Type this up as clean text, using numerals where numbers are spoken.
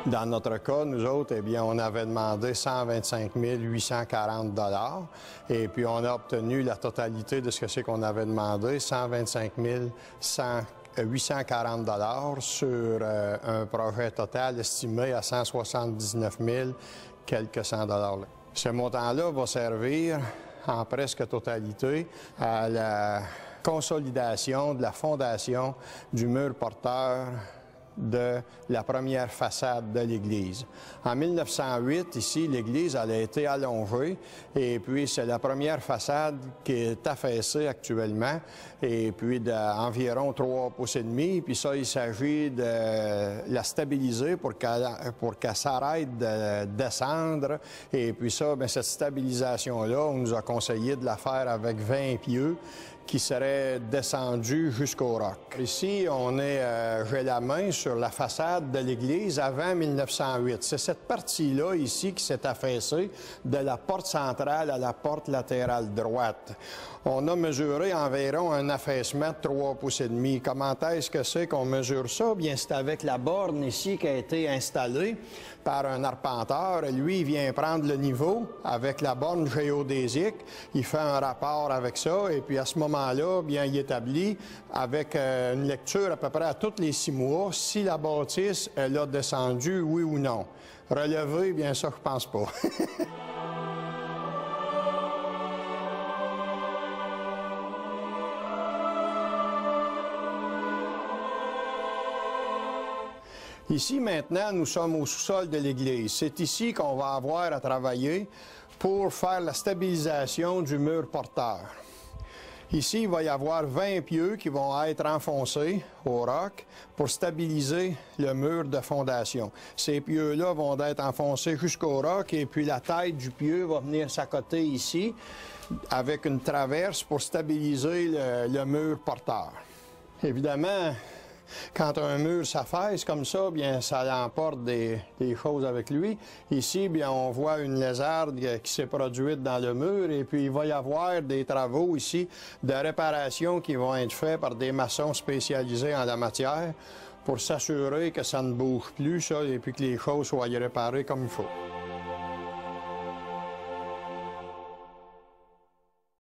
Dans notre cas, nous autres, eh bien, on avait demandé 125 840 $. Et puis, on a obtenu la totalité de ce que c'est qu'on avait demandé, 125 840 $ sur un projet total estimé à 179 000 quelques cents $. Ce montant-là va servir en presque totalité à la consolidation de la fondation du mur porteur de la première façade de l'église. En 1908, ici, l'église a été allongée et puis c'est la première façade qui est affaissée actuellement et puis d'environ 3,5 pouces. Puis ça, il s'agit de la stabiliser pour qu'elle s'arrête de descendre. Et puis ça, bien, cette stabilisation-là, on nous a conseillé de la faire avec 20 pieux qui seraient descendus jusqu'au roc. Ici, on est, j'ai la main sur la façade de l'église avant 1908. C'est cette partie-là ici qui s'est affaissée de la porte centrale à la porte latérale droite. On a mesuré environ un affaissement de 3,5 pouces. Comment est-ce que c'est qu'on mesure ça? Bien, c'est avec la borne ici qui a été installée par un arpenteur. Lui, il vient prendre le niveau avec la borne géodésique. Il fait un rapport avec ça et puis à ce moment-là, bien, il établit avec une lecture à peu près à tous les 6 mois si la bâtisse, elle a descendu, oui ou non. Relevé, bien ça, je pense pas. Ici, maintenant, nous sommes au sous-sol de l'église. C'est ici qu'on va avoir à travailler pour faire la stabilisation du mur porteur. Ici, il va y avoir 20 pieux qui vont être enfoncés au roc pour stabiliser le mur de fondation. Ces pieux-là vont être enfoncés jusqu'au roc et puis la tête du pieu va venir s'accoter ici avec une traverse pour stabiliser le mur porteur. Évidemment, quand un mur s'affaisse comme ça, bien, ça emporte des choses avec lui. Ici, bien, on voit une lézarde qui s'est produite dans le mur et puis il va y avoir des travaux ici de réparation qui vont être faits par des maçons spécialisés en la matière pour s'assurer que ça ne bouge plus, ça, et puis que les choses soient réparées comme il faut.